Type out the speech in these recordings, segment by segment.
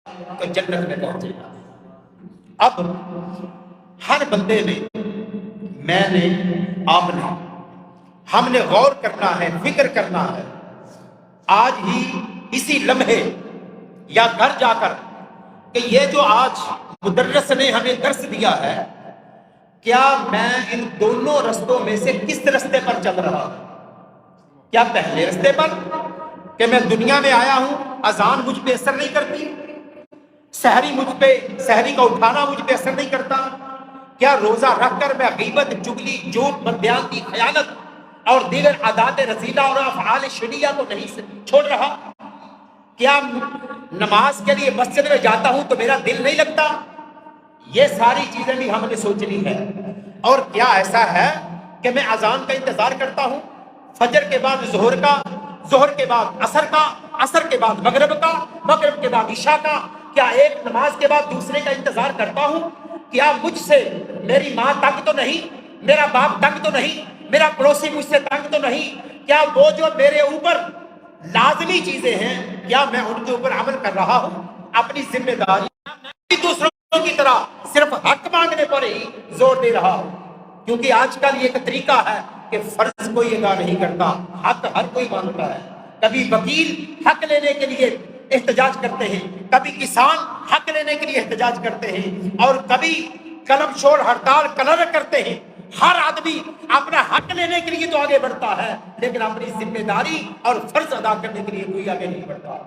تو جنت میں پہنچے گا۔ اب ہر بندے نے، میں نے، آپ نے، ہم نے غور کرنا ہے، فکر کرنا ہے آج ہی اسی لمحے یا گھر جا کر کہ یہ جو آج مدرس نے ہمیں درس دیا ہے، کیا میں ان دونوں رستوں میں سے کس رستے پر چل رہا ہوں؟ کیا پہلے رستے پر کہ میں دنیا میں آیا ہوں، اذان مجھ پہ اثر نہیں کرتی، سحری کا اٹھانا مجھ پہ اثر نہیں کرتا؟ کیا روزہ رکھ کر میں غیبت، چگلی، جھوٹ، بدبیانتی، خیانت اور دیگر عادات رذیلہ اور افعال شنیعہ کو نہیں چھوڑ رہا؟ کیا نماز کے لیے مسجد میں جاتا ہوں تو میرا دل نہیں لگتا؟ یہ ساری چیزیں بھی ہم نے سوچنی ہے۔ اور کیا ایسا ہے کہ میں اذان کا انتظار کرتا ہوں، فجر کے بعد ظہر کا، ظہر کے بعد عصر کا، عصر کے بعد مغرب کا، مغرب کے بعد عشاء کا؟ کیا ایک نماز کے بعد دوسرے کا انتظار کرتا ہوں؟ کیا مجھ سے میری ماں تنگ تو نہیں، میرا باپ تنگ تو نہیں، میرا پڑوسی مجھ سے تنگ تو نہیں؟ کیا وہ جو میرے اوپر لازمی چیزیں ہیں، کیا میں ان کے اوپر عمل کر رہا ہوں؟ اپنی ذمہ داری میں دوسروں کی طرح صرف حق مانگنے پر ہی زور دے رہا ہوں؟ کیونکہ آج کل یہ ایک طریقہ ہے کہ فرض کوئی ادا نہیں کرتا، حق ہر کوئی مانگتا ہے۔ کبھی وکیل حق لینے کے لیے احتجاج کرتے ہیں، کبھی کسان حق لینے کے لیے احتجاج کرتے ہیں، اور کبھی قلم چھوڑ ہڑتال کلر کرتے ہیں۔ ہر آدمی اپنا حق لینے کے لیے تو آگے بڑھتا ہے، لیکن اپنی ذمہ داری اور فرض ادا کرنے کے لیے کوئی آگے نہیں بڑھتا۔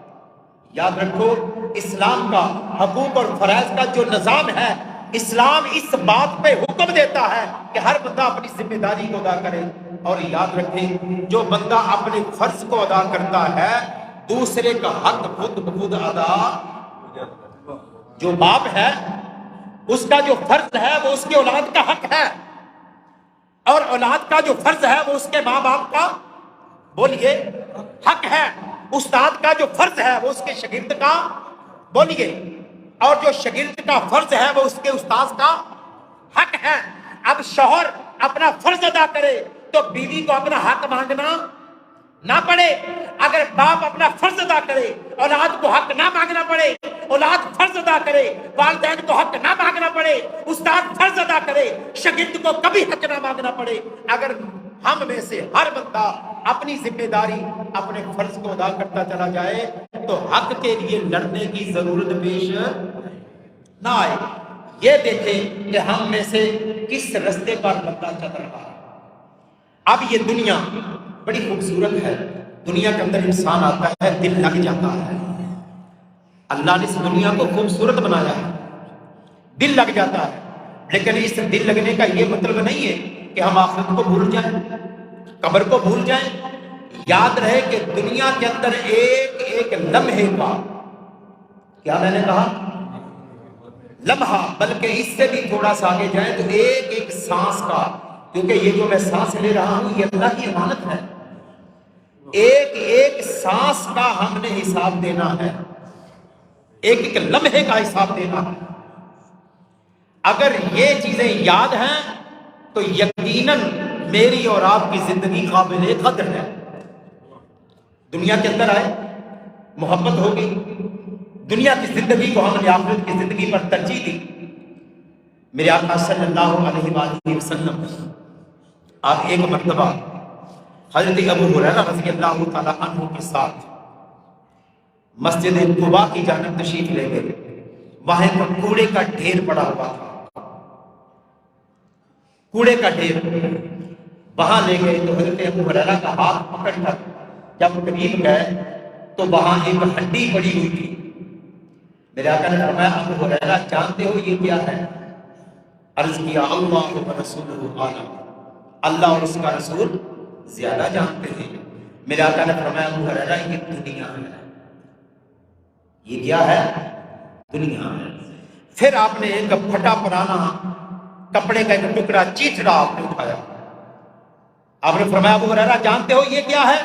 یاد رکھو، اسلام کا حقوق اور فرائض کا جو نظام ہے، اسلام اس بات پہ حکم دیتا ہے کہ ہر بندہ اپنی ذمہ داری کو ادا کرے۔ اور یاد رکھیں، جو بندہ اپنے فرض کو ادا کرتا ہے، دوسرے کا حق خود بخود ادا۔ جو باپ ہے، اس کا جو فرض ہے وہ اس کی اولاد کا حق ہے، اور اولاد کا جو فرض ہے وہ اس کے ماں باپ کا، بولیے، حق ہے۔ استاد کا جو فرض ہے وہ اس کے شاگرد کا، بولیے، اور جو شاگرد کا فرض ہے وہ اس کے استاذ کا حق ہے۔ اب شوہر اپنا فرض ادا کرے تو بیوی کو اپنا حق مانگنا نہ پڑے، اگر باپ اپنا فرض ادا کرے اولاد کو حق نہ مانگنا پڑے، اولاد فرض ادا کرے والدین کو حق نہ مانگنا پڑے، استاد فرض ادا کرے شاگرد کو کبھی حق نہ مانگنا پڑے۔ اگر ہم میں سے ہر بندہ اپنی ذمہ داری، اپنے فرض کو ادا کرتا چلا جائے تو حق کے لیے لڑنے کی ضرورت پیش نہ آئے۔ یہ دیکھیں کہ ہم میں سے کس رستے پر بندہ چل رہا ہے۔ اب یہ دنیا بڑی خوبصورت ہے، دنیا کے اندر انسان آتا ہے، دل لگ جاتا ہے۔ اللہ نے اس دنیا کو خوبصورت بنایا ہے، دل لگ جاتا ہے، لیکن اس دل لگنے کا یہ مطلب نہیں ہے کہ ہم آخرت کو بھول جائیں، قبر کو بھول جائیں۔ یاد رہے کہ دنیا کے اندر ایک ایک لمحے کا، کیا میں نے کہا، لمحہ، بلکہ اس سے بھی تھوڑا سا آگے جائیں تو ایک ایک سانس کا، کیونکہ یہ جو میں سانس لے رہا ہوں یہ اللہ کی امانت ہے، ایک ایک سانس کا ہم نے حساب دینا ہے، ایک ایک لمحے کا حساب دینا ہے۔ اگر یہ چیزیں یاد ہیں تو یقیناً میری اور آپ کی زندگی قابل قدر ہے۔ دنیا کے اندر آئے، محبت ہوگی، دنیا کی زندگی کو ہم نے آخرت کی زندگی پر ترجیح دی۔ میرے آقا صلی اللہ علیہ وآلہ وسلم، آپ ایک مرتبہ حضرت ابو ہریرہ رضی اللہ تعالیٰ عنہ کے ساتھ مسجد قباء کی جانب تشریف لے گئے۔ وہاں پر کوڑے کا ڈھیر پڑا ہوا تھا، کوڑے کا ڈھیر، وہاں لے گئے تو حضرت ابو ہریرہ کا ہاتھ پکڑ کر جب قریب گئے تو وہاں ایک ہڈی پڑی ہوئی تھی۔ میرے آقا نے فرمایا، ابو ہریرہ جانتے ہو یہ کیا ہے؟ عرض کیا، اللہ و رسولہ عالم، اللہ اور اس کا رسول زیادہ جانتے ہیں۔ میرے آقا نے فرمایا، ابو ہریرہ یہ دنیا ہے۔ یہ کیا ہے؟ دنیا ہے۔ پھر آپ نے ایک پھٹا پرانا کپڑے کا ایک ٹکڑا چیتڑا آپ نے اٹھایا، آپ نے فرمایا، ابو ہریرہ جانتے ہو یہ کیا ہے؟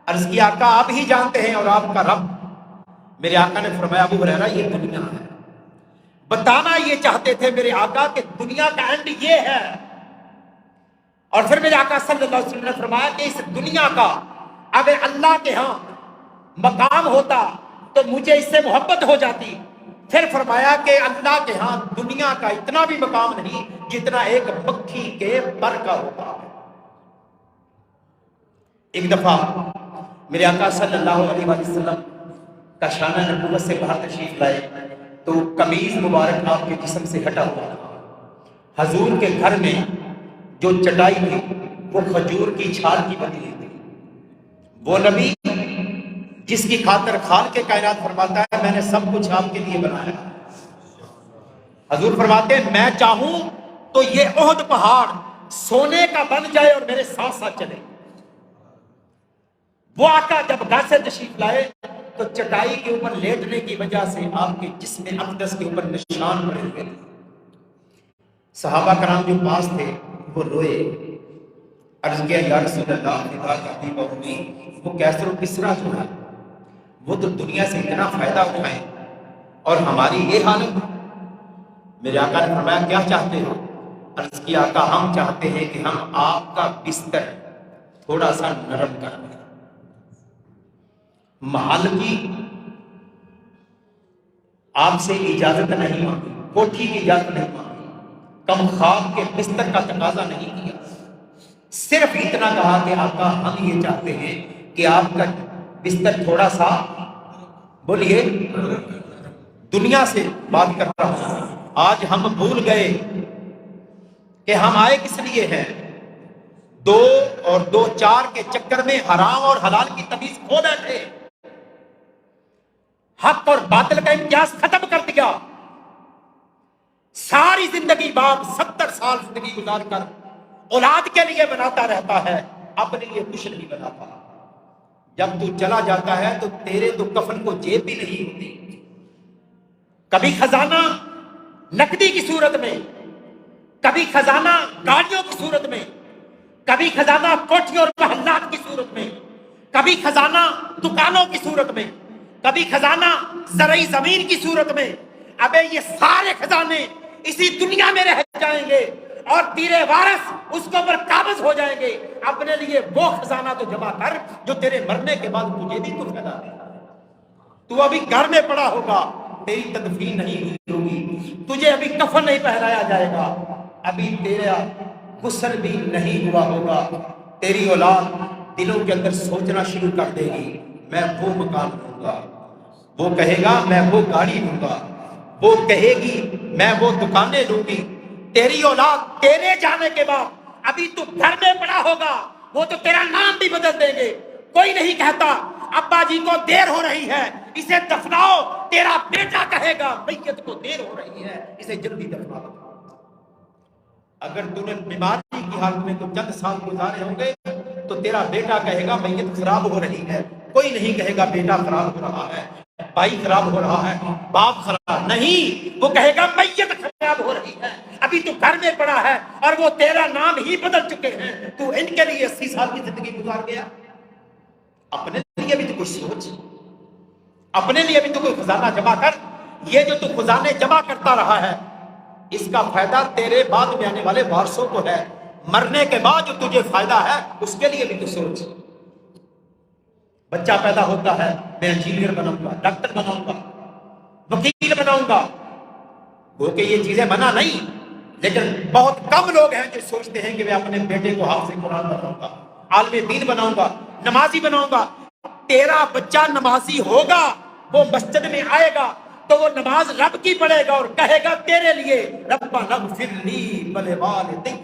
عرض کیا، آقا آپ ہی جانتے ہیں اور آپ کا رب۔ میرے آقا نے فرمایا، ابو ہریرہ یہ دنیا ہے۔ بتانا یہ چاہتے تھے میرے آقا کہ دنیا کا اینڈ یہ ہے۔ اور پھر میرے آقا صلی اللہ علیہ وسلم نے فرمایا کہ اس دنیا کا اگر اللہ کے ہاں مقام ہوتا تو مجھے اس سے محبت ہو جاتی۔ پھر فرمایا کہ اللہ کے ہاں دنیا کا اتنا بھی مقام نہیں جتنا ایک مکھی کے پر کا ہوتا ہے۔ ایک دفعہ میرے آقا صلی اللہ علیہ وسلم کا شانہ نبوت سے باہر تشریف لائے تو قمیض مبارک آپ کے جسم سے ہٹا ہوا تھا۔ حضور کے گھر میں جو چٹائی تھی وہ کھجور کی چھال کی بنی ہوئی تھی۔ وہ نبی جس کی خاطر خالق کے کائنات فرماتا ہے میں نے سب کچھ آپ کے لیے بنایا۔ حضور فرماتے ہیں میں چاہوں تو یہ احد پہاڑ سونے کا بن جائے اور میرے ساتھ ساتھ چلے۔ وہ آقا جب گھر سے تشریف لائے تو چٹائی کے اوپر لیٹنے کی وجہ سے آپ کے جسم اقدس کے اوپر نشان پڑے ہوئے تھے۔ صحابہ کرام جو پاس تھے وہ روئے، عرض کیا یا رسول اللہ خدا کرتی بہنی وہ کیسر و کسرا جو ہے وہ تو دنیا سے اتنا فائدہ اٹھائیں اور ہماری یہ حالت۔ میرے آقا نے فرمایا کیا چاہتے ہو؟ عرض کیا آقا ہم چاہتے ہیں کہ ہم آپ کا بستر تھوڑا سا نرم کر دیں۔ محل کی آپ سے اجازت نہیں مانگی، کوٹھی کی اجازت نہیں مانگی، کم خواب کے بستر کا تقاضا نہیں کیا، صرف اتنا کہا کہ آقا ہم یہ چاہتے ہیں کہ آپ کا بستر تھوڑا سا بولیے دنیا سے بات کر رہا ہوں۔ آج ہم بھول گئے کہ ہم آئے کس لیے ہیں، 2 اور 2 4 کے چکر میں حرام اور حلال کی تمیز کھو بیٹھے، حق اور باطل کا امتیاز ختم کر دیا۔ ساری زندگی باپ 70 سال زندگی گزار کر اولاد کے لیے بناتا رہتا ہے، اپنے لیے کچھ نہیں بناتا۔ جب تو چلا جاتا ہے تو تیرے تو کفن کو جیب بھی نہیں ہوتی۔ کبھی خزانہ نقدی کی صورت میں، کبھی خزانہ گاڑیوں کی صورت میں، کبھی خزانہ کوٹھیوں اور محلات کی صورت میں، کبھی خزانہ دکانوں کی صورت میں، کبھی خزانہ زرعی زمین کی صورت میں۔ ابے یہ سارے خزانے اسی دنیا میں رہ جائیں گے اور تیرے وارث اس کے اوپر قابض ہو جائیں گے۔ اپنے لیے وہ خزانہ تو جمع کر جو تیرے مرنے کے بعد تجھے بھی تو پھیلا دے۔ تو ابھی گھر میں پڑا ہوگا، تیری تدفین نہیں ہوئی ہوگی، تجھے ابھی کفن نہیں پہنایا جائے گا، ابھی تیرا غسل بھی نہیں ہوا ہوگا۔ تیری اولاد دلوں کے اندر سوچنا شروع کر دے گی میں وہ مکان لوں گا، وہ کہے گا میں وہ گاڑی لوں گا، وہ کہے گی میں وہ دکانیں لوں گی۔ تیری اولاد تیرے جانے کے بعد ابھی تو گھر میں پڑا ہوگا، وہ تو تیرا نام بھی بدل دیں گے۔ کوئی نہیں کہتا ابا جی کو دیر ہو رہی ہے اسے دفناؤ، تیرا بیٹا کہے گا میت کو دیر ہو رہی ہے اسے جلدی دفناؤ۔ اگر تو نے بیماری کی حالت میں تو چند سال گزارے ہوں گے تو تیرا بیٹا کہے گا میت خراب ہو رہی ہے۔ کوئی نہیں کہے گا بیٹا خراب ہو رہا ہے، بھائی خراب ہو رہا ہے، باپ خراب نہیں، وہ کہے گا میت خراب ہو رہی ہے۔ ابھی تو گھر میں پڑا ہے اور وہ تیرا نام ہی بدل چکے ہیں، تو ان کے لیے 80 سال کی زندگی گزار گیا۔ اپنے لیے بھی تو کچھ سوچ، اپنے لیے بھی تو کوئی خزانہ جمع کر۔ یہ جو تو خزانے جمع کرتا رہا ہے اس کا فائدہ تیرے بعد میں آنے والے وارثوں کو ہے، مرنے کے بعد جو تجھے فائدہ ہے اس کے لیے بھی تو سوچ۔ بچہ پیدا ہوتا ہے میں انجینئر بناؤں گا، ڈاکٹر بناؤں گا، وکیل بناؤں گا، وہ کہ یہ چیزیں منع نہیں، لیکن بہت کم لوگ ہیں جو سوچتے ہیں کہ میں اپنے بیٹے کو حافظ قرآن بناؤں گا، عالم دین بناؤں گا، نمازی بناؤں گا۔ تیرا بچہ نمازی ہوگا، وہ مسجد میں آئے گا تو وہ نماز رب کی پڑھے گا اور کہے گا تیرے لیے ربنا اغفر لی ولوالدی۔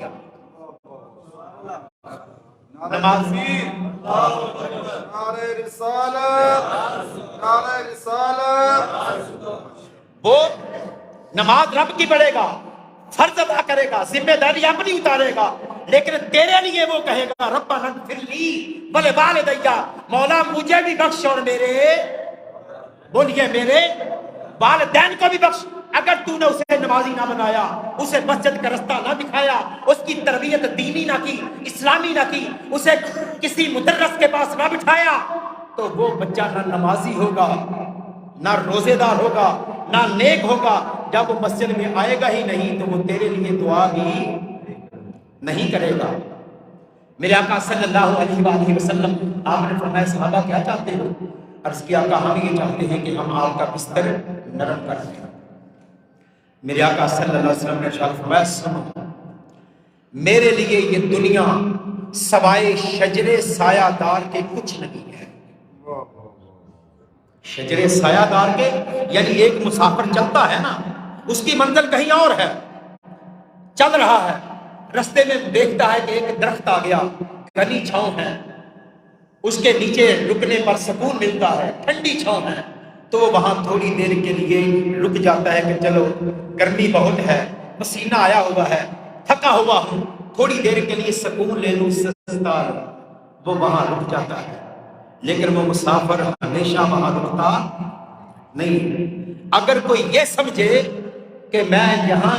نمازی نعرہ رسالت، نعرہ رسالت، وہ نماز رب کی پڑھے گا، فرض ادا کرے گا، ذمہ داری اپنی اتارے گا، لیکن تیرے لیے وہ کہے گا ربنا اغفر لی ولوالدی، مولا مجھے بھی بخش اور میرے بولیے میرے والدین کو بھی بخش۔ اگر تو نے اسے نمازی نہ بنایا، اسے مسجد کا رستہ نہ دکھایا، اس کی تربیت دینی نہ کی، اسلامی نہ کی، اسے کسی مدرس کے پاس نہ بٹھایا تو وہ بچہ نہ نمازی ہوگا، نہ روزے دار ہوگا، نہ نیک ہوگا۔ جب وہ مسجد میں آئے گا ہی نہیں تو وہ تیرے لیے دعا بھی نہیں کرے گا۔ میرے آقا صلی اللہ علیہ وآلہ وسلم آپ نے فرمایا صحابہ کیا چاہتے ہو؟ عرض کیا آقا ہم یہ چاہتے ہیں کہ ہم آپ کا بستر نرم کر دیں۔ میرے آقا صلی اللہ علیہ وسلم نے ارشاد فرمایا سنو، میرے لیے یہ دنیا سوائے شجر سایہ دار کے کچھ نہیں ہے۔ شجر سایہ دار کے یعنی ایک مسافر چلتا ہے نا، اس کی منزل کہیں اور ہے، چل رہا ہے، رستے میں دیکھتا ہے کہ ایک درخت آ گیا، گھنی چھاؤں ہے، اس کے نیچے رکنے پر سکون ملتا ہے، ٹھنڈی چھاؤں ہے، تو وہ وہاں تھوڑی دیر کے لیے رک جاتا ہے کہ چلو گرمی بہت ہے، پسینہ آیا ہوا ہے، تھکا ہوا ہوں، تھوڑی دیر کے لیے سکون لے لوں، سستا وہ وہاں رک جاتا ہے۔ لیکن وہ مسافر ہمیشہ وہاں رکتا نہیں۔ اگر کوئی یہ سمجھے کہ میں یہاں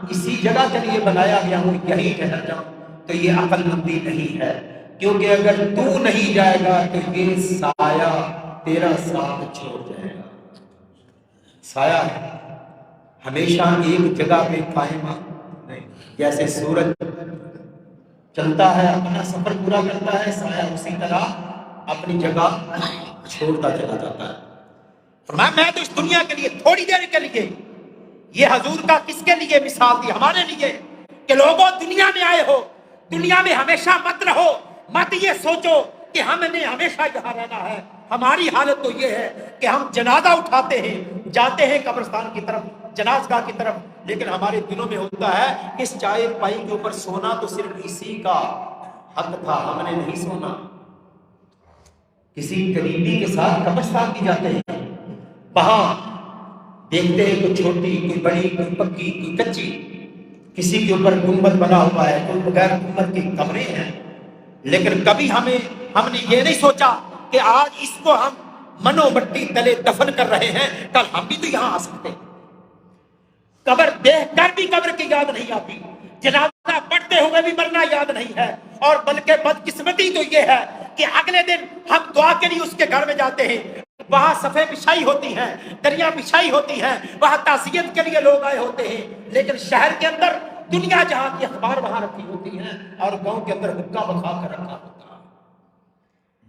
اسی جگہ کے لیے بنایا گیا ہوں، یہی ٹھہر جاؤں، تو یہ عقل مندی نہیں ہے، کیونکہ اگر تو نہیں جائے گا تو یہ سایہ تیرا ساتھ چھوڑ جائے گا۔ سایہ ہمیشہ ایک جگہ پہ قائم نہیں، جیسے سورج چلتا ہے، اپنا سفر پورا کرتا ہے، سایہ اسی طرح اپنی جگہ چھوڑتا چلا جاتا ہے۔ فرمایا میں تو اس دنیا کے لیے تھوڑی دیر کے لیے، یہ حضور کا کس کے لیے مثال دی؟ ہمارے لیے، کہ لوگوں دنیا میں آئے ہو، دنیا میں ہمیشہ مت رہو، مت یہ سوچو کہ ہم نے ہمیشہ یہاں رہنا ہے۔ ہماری حالت تو یہ ہے کہ ہم جنازہ اٹھاتے ہیں، جاتے ہیں قبرستان کی طرف، جنازگاہ کی طرف، لیکن ہمارے دلوں میں ہوتا ہے اس چائے پائی کے اوپر سونا تو صرف اسی کا حق تھا، ہم نے نہیں سونا۔ کسی قریبی کے ساتھ قبرستان کی جاتے ہیں، وہاں دیکھتے ہیں کوئی چھوٹی، کوئی بڑی، کوئی پکی، کوئی کچی، کسی کے اوپر گنبد بنا ہوا ہے، کوئی بغیر گنبد کی قبریں ہیں، لیکن کبھی ہم نے یہ نہیں سوچا کہ آج اس کو ہم منو مٹی تلے دفن کر رہے ہیں، کل ہم بھی تو یہاں آ سکتے ہیں۔ قبر دیکھ کر بھی قبر کی یاد نہیں آتی، جنازہ پڑھتے ہوئے بھی مرنا یاد نہیں ہے، اور بلکہ بدقسمتی تو یہ ہے کہ اگلے دن ہم دعا کے لیے اس کے گھر میں جاتے ہیں، وہاں صفے بچھائی ہوتی ہیں، دریا بچھائی ہوتی ہیں، وہاں تعزیت کے لیے لوگ آئے ہوتے ہیں، لیکن شہر کے اندر دنیا جہاں کی اخبار وہاں رکھی ہوتی ہیں، اور گاؤں کے اندر حکا بکھا کر رکھا ہوتا ہے،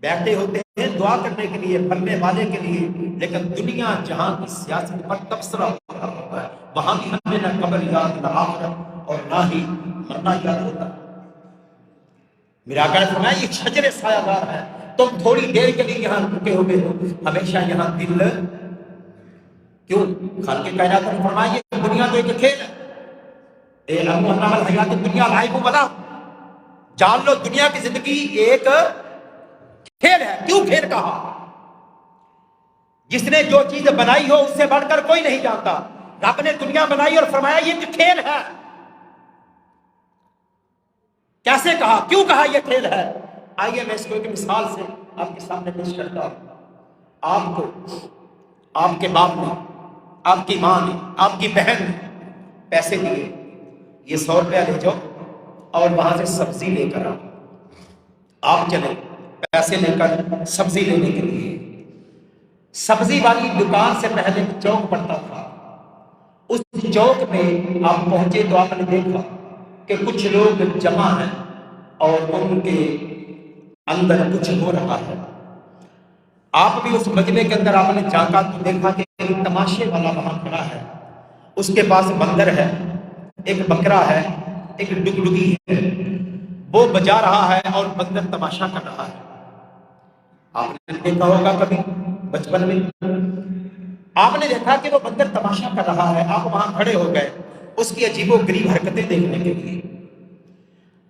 بیٹھے ہوتے ہیں دعا کرنے کے لیے، مرنے والے کے لیے، لیکن دنیا جہاں کی سیاست پر تبصرہ ہوتا ہے، وہاں بھی ہمیں نہ قبر یاد، نہ آخرت، اور نہ ہی مرنا یاد ہوتا ہے۔ میرا آقا نے فرمایا یہ شجر سایہ دار ہے، تم تھوڑی دیر کے لیے یہاں رکے ہوئے ہو، ہمیشہ یہاں دل کیوں؟ خالق کائنات نے فرمایا یہ دنیا تو ایک کھیل ہے، اعلموا انما الحیات الدنیا لعب و لہو، جان لو دنیا کی زندگی ایک کھیل ہے۔ کیوں کھیل کہا؟ جس نے جو چیز بنائی ہو اس سے بڑھ کر کوئی نہیں جانتا۔ رب نے دنیا بنائی اور فرمایا یہ ایک کھیل ہے۔ کیسے کہا؟ کیوں کہا یہ کھیل ہے؟ آئیے میں اس کو ایک مثال سے آپ کے سامنے پیش کرتا ہوں۔ آپ کو آپ کے باپ نے، آپ کی ماں نے، آپ کی بہن نے پیسے دیے، یہ 100 روپیہ لے جاؤ اور وہاں سے سبزی لے کر آؤ۔ آپ چلے پیسے لے کر سبزی لینے کے لیے، سبزی والی دکان سے پہلے ایک چوک پڑتا تھا، اس چوک میں آپ پہنچے تو آپ نے دیکھا کہ کچھ لوگ جمع ہیں اور ان کے اندر کچھ ہو رہا ہے۔ آپ بھی اس مجمع کے اندر آپ نے جھانکا تو دیکھا کہ ایک تماشے والا وہاں کھڑا ہے، اس کے پاس بندر ہے، ایک بکرا ہے، ایک ڈگڈگی ہے، وہ بجا رہا ہے اور بندر تماشا کر رہا ہے۔ آپ نے دیکھا ہوگا کبھی بچپن میں، آپ نے دیکھا کہ وہ بندر تماشا کر رہا ہے، آپ وہاں کھڑے ہو گئے اس کی عجیب و غریب حرکتیں دیکھنے کے لیے۔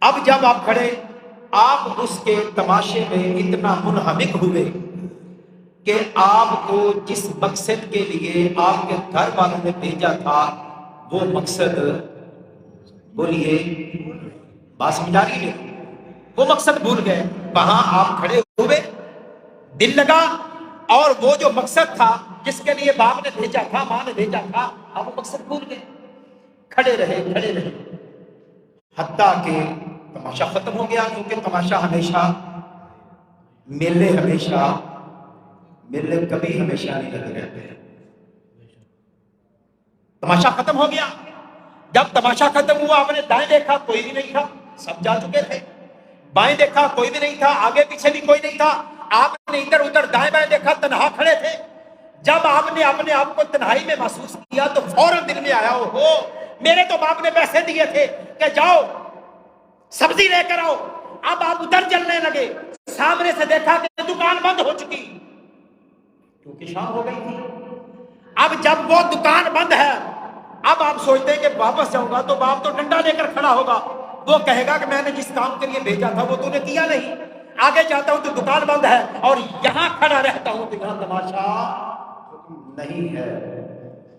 اب جب آپ کھڑے، آپ اس کے تماشے میں اتنا منہمک ہوئے کہ آپ کو جس مقصد کے لیے آپ کے گھر والوں نے بھیجا تھا وہ مقصد، بولیے بات سمجھا رہی ہے، وہ مقصد بھول گئے۔ وہاں آپ کھڑے ہوئے، دل لگا، اور وہ جو مقصد تھا جس کے لیے باپ نے بھیجا تھا، ماں نے بھیجا تھا، آپ وہ مقصد بھول گئے۔ کھڑے رہے حتیٰ کہ تماشا ختم ہو گیا، کیونکہ تماشا ہمیشہ، میلے کبھی ہمیشہ نہیں لگے رہتے ہیں۔ تماشا ختم ہو گیا۔ جب تماشا ختم ہوا، آپ نے دائیں دیکھا کوئی بھی نہیں تھا، سب جا چکے تھے، بائیں دیکھا کوئی بھی نہیں تھا، آگے پیچھے بھی کوئی نہیں تھا، آپ نے ادھر ادھر دائیں بائیں دیکھا، تنہا کھڑے تھے. جب آپ نے اپنے آپ کو تنہائی میں محسوس کیا تو فوراً دل میں آیا، ہو میرے تو باپ نے پیسے دیے تھے کہ جاؤ سبزی لے کر آؤ. اب آپ ادھر چلنے لگے، سامنے سے دیکھا کہ دکان بند ہو چکی کیونکہ شام ہو گئی تھی. اب جب وہ دکان بند ہے، اب آپ سوچتے ہیں کہ واپس جاؤں گا تو باپ تو ڈنڈا لے کر کھڑا ہوگا، وہ کہے گا کہ میں نے جس کام کے لیے بھیجا تھا وہ تو نے کیا نہیں. آگے جاتا ہوں تو دکان بند ہے اور یہاں کھڑا رہتا ہوں تو یہاں تماشا نہیں ہے.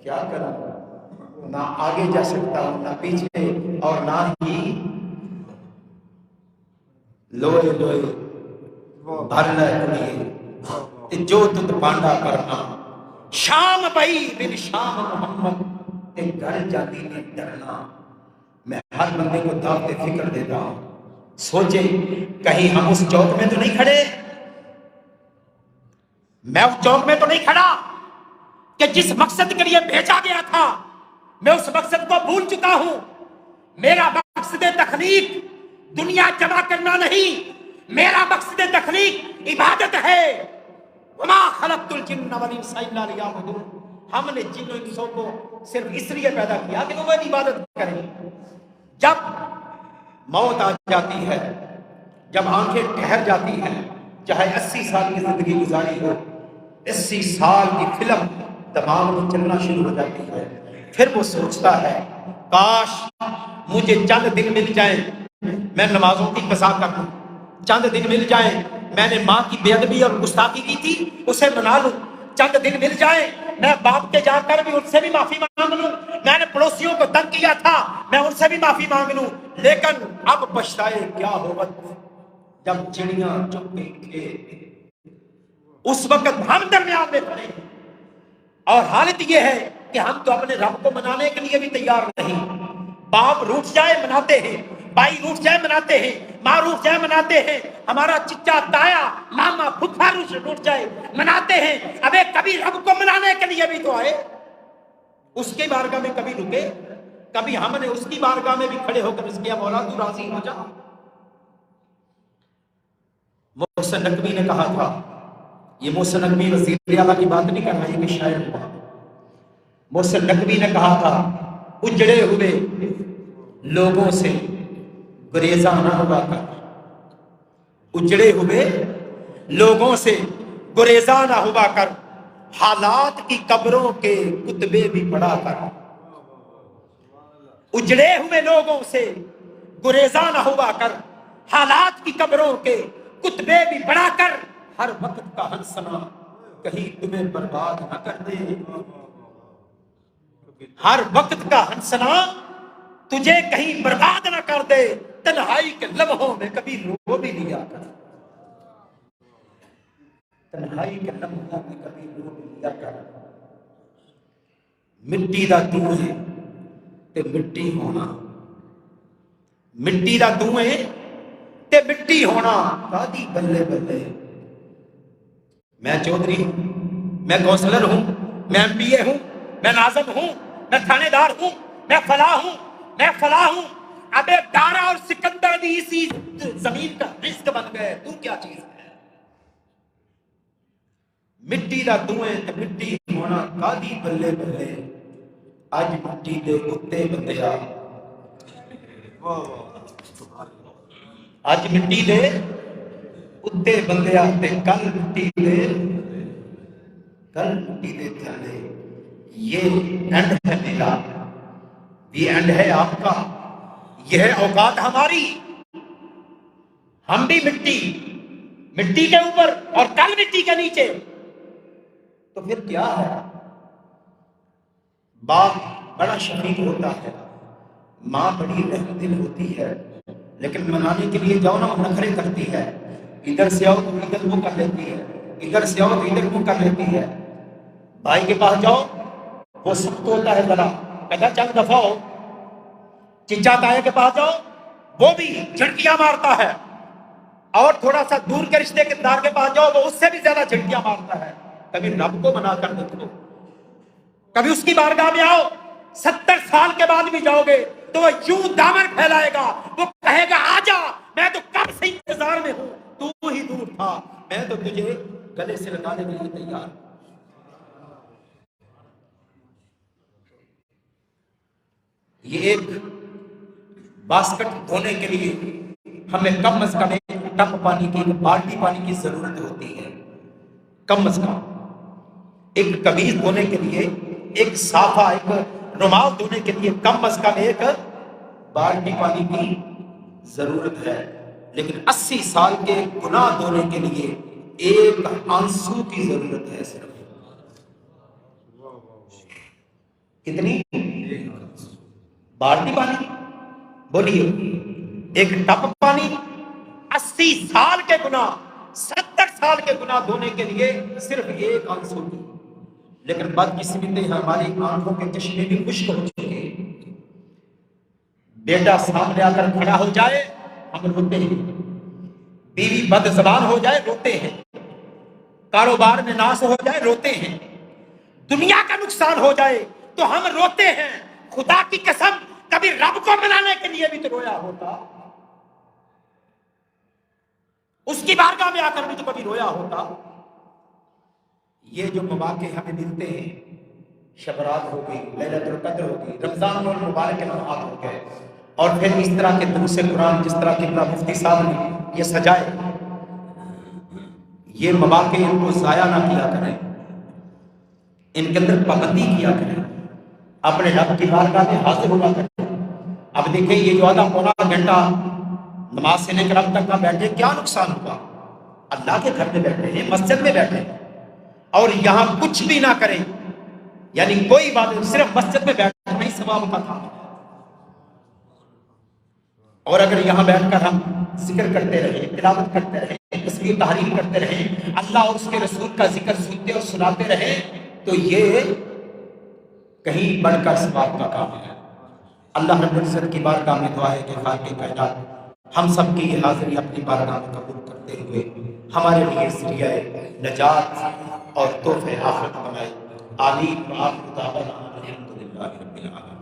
کیا کروں، نہ آگے جا سکتا ہوں نہ پیچھے، اور نہ ہی لوئے لوئے بھرنا کریے جو تت پانڈا کرنا. شام بھائی بن شام محمد ایک گھر جاتی میں ڈرنا. میں ہر بندے کو دعوت فکر دیتا ہوں، سوچے کہیں ہم اس چوک میں تو نہیں کھڑے، میں اس چوک میں تو نہیں کھڑا کہ جس مقصد کے لیے بھیجا گیا تھا میں اس مقصد کو بھول چکا ہوں. میرا مقصد تخلیق دنیا جمع کرنا نہیں، میرا مقصد تخلیق عبادت ہے. وما خلقت الجن والانس الا لیعبدون. ہم نے جن و انسوں کو صرف اس لیے پیدا کیا کہ وہ میری عبادت کریں. جب موت آ جاتی ہے، جب آنکھیں ٹھہر جاتی ہیں، چاہے 80 سال کی زندگی گزاری ہو، 80 سال کی فلم دماغ میں چلنا شروع ہو جاتی ہے. پھر وہ سوچتا ہے کاش مجھے چند دن مل جائیں میں نمازوں کی قضا کر لوں، چند دن مل جائیں میں نے ماں کی بے ادبی اور گستاخی کی تھی اسے منا لوں، چند دن مل جائیں میں باپ کے جا کر بھی ان سے بھی معافی مانگ لوں، میں نے پڑوسیوں کو تنگ کیا تھا میں ان سے بھی معافی مانگ لوں. لیکن اب پچھتائے کیا ہوگا جب چڑیاں چپ کے کھیت. اس وقت ہم درمیان میں کھڑے ہیں اور حالت یہ ہے کہ ہم تو اپنے رب کو منانے کے لیے بھی تیار نہیں. باپ روٹھ جائے مناتے ہیں، بھائی روٹھ جائے مناتے ہیں، ماں روٹھ جائے مناتے ہیں، ہمارا چچا تایا ماما پھپھا روٹھ جائے مناتے ہیں. ابے کبھی رب کو منانے کے لیے بھی تو آئے، اس کی بارگاہ میں کبھی رکے، کبھی ہم نے اس کی بارگاہ میں بھی کھڑے ہو کر اس کیا مولا تو راضی ہو جا. محسن نقوی نے کہا تھا، یہ محسن نقوی وزیر اعلیٰ کی بات نہیں کر رہا، یہ کہ شاعر ہوا. محسن نقوی نے کہا تھا اجڑے ہوئے لوگوں سے گریزاں نہ ہوا کر، اجڑے ہوئے لوگوں سے گریزاں نہ ہوا کر، حالات کی قبروں کے کتبے بھی پڑھا کر. اجڑے ہوئے لوگوں سے گریزاں نہ ہوا کر، حالات کی قبروں کے کتبے بھی پڑھا کر، ہر وقت کا ہنسنا کہیں تمہیں برباد نہ کر دے. ہر وقت کا ہنسنا تجھے کہیں برباد نہ کر دے. تنہائی کے لمحوں میں کبھی رو بھی لیا کر، تنہائی کے لمحوں میں کبھی رو بھی لیا کر. مٹی دا تو ہے تے مٹی ہونا، مٹی دا تو ہے تے مٹی ہونا کادی بلے بلے. میں چودھری ہوں، میں کونسلر ہوں، میں ایم پی اے ہوں، میں ناظم ہوں، میں تھانے دار ہوں، میں فلاں ہوں، میں فلاں ہوں. ابے دارا اور سکندر بھی اسی زمین کا رزق بن گئے، تو کیا چیز ہے. مٹی دا دھوئیں تے مٹی ہونا کادی بلے بلے. اج مٹی دے کتے بندیا، اج مٹی دے کتے بندیا تے کل مٹی دے تھلے. یہ اینڈ ہے میرا، یہ اینڈ ہے آپ کا، یہ ہے اوقات ہماری. ہم بھی مٹی کے اوپر اور کل مٹی کے نیچے. تو پھر کیا ہے، باپ بڑا شفیق ہوتا ہے، ماں بڑی رحم دل ہوتی ہے، لیکن منانے کے لیے جاؤ نا وہ نخرے کرتی ہے. ادھر سے آؤ تو ادھر منہ کر لیتی ہے، ادھر سے آؤ تو ادھر منہ کر لیتی ہے. بھائی کے پاس جاؤ وہ سخت ہوتا ہے ذرا، کہتا چند دفعہ ہو. چچا تایا کے پاس جاؤ وہ بھی جھٹکیاں مارتا ہے، اور تھوڑا سا دور کے رشتے کے دار کے پاس جاؤ وہ اس سے بھی زیادہ جھٹکیاں مارتا ہے. کبھی رب کو منا کر دیکھو، کبھی اس کی بارگاہ میں آؤ، 70 سال کے بعد بھی جاؤ گے تو وہ یوں دامن پھیلائے گا، وہ کہے گا آ جا، میں تو کب سے انتظار میں ہوں، تو ہی دور تھا، میں تو تجھے گلے سے لگانے کے لیے تیار۔ یہ ایک باسکٹ دھونے کے لیے ہمیں کم از کم ایک ٹپ پانی کی، ایک بالٹی پانی کی ضرورت ہوتی ہے، کم از کم۔ ایک قمیض دھونے کے لیے، ایک صافہ، ایک رومال دھونے کے لیے کم از کم ایک بالٹی پانی کی ضرورت ہے، لیکن 80 سال کے گناہ دھونے کے لیے ایک آنسو کی ضرورت ہے صرف۔ کتنی؟ بالٹی پانی؟ بولیے، ایک ٹپ پانی 80 سال کے گناہ، 70 سال کے گناہ دھونے کے لیے صرف ایک آنسو کی۔ لیکن بدقسمتی ہماری آنکھوں کے چشمے بھی خشک ہو چکے۔ بیٹا سامنے آ کر کھڑا ہو جائے ہم روتے ہیں، بیوی بد زبان ہو جائے روتے ہیں، کاروبار میں ناس ہو جائے روتے ہیں، دنیا کا نقصان ہو جائے تو ہم روتے ہیں۔ خدا کی قسم کبھی رب کو منانے کے لیے بھی تو رویا ہوتا، اس کی بارگاہ میں آ کر بھی تو کبھی رویا ہوتا۔ یہ جو مواقع ہمیں ملتے ہیں، شب رات ہو گئی، لیلۃ القدر ہو گئی، رمضان المبارک کے لمحات ہو گئے، اور پھر اس طرح کے دروس قرآن جس طرح کہ مفتی صاحب نے یہ سجائے، یہ مواقع ان کو ضائع نہ کیا کریں، ان کے اندر پابندی کیا کریں، اپنے رب کی بارگاہ میں حاضر ہوا کریں۔ اب دیکھیں یہ جو آدھا پونا گھنٹہ نماز سے لے کر اب تک نہ بیٹھے، کیا نقصان ہوا؟ اللہ کے گھر میں بیٹھے ہیں، مسجد میں بیٹھے ہیں، اور یہاں کچھ بھی نہ کریں، یعنی کوئی بات نہیں، صرف مسجد میں بیٹھنا ہی ثواب کا کام ہے۔ اور اگر یہاں بیٹھ کر ہم ذکر کرتے رہیں، تلاوت کرتے رہیں، تسبیح تحلیل کرتے رہیں، اللہ اور اس کے رسول کا ذکر سنتے اور سناتے رہیں، تو یہ کہیں بڑھ کر ثواب کا کام ہے۔ اللہ رب العزت کی بارگاہ میں دعا ہے کہ خالق کائنات ہم سب کی یہ حاضری اپنی بارگاہ میں قبول کرتے ہوئے ہمارے لیے ذریعہ نجات اور تحفہ آخرت بنائے۔ آمین۔ وآخر دعوانا الحمدللہ رب العالمین۔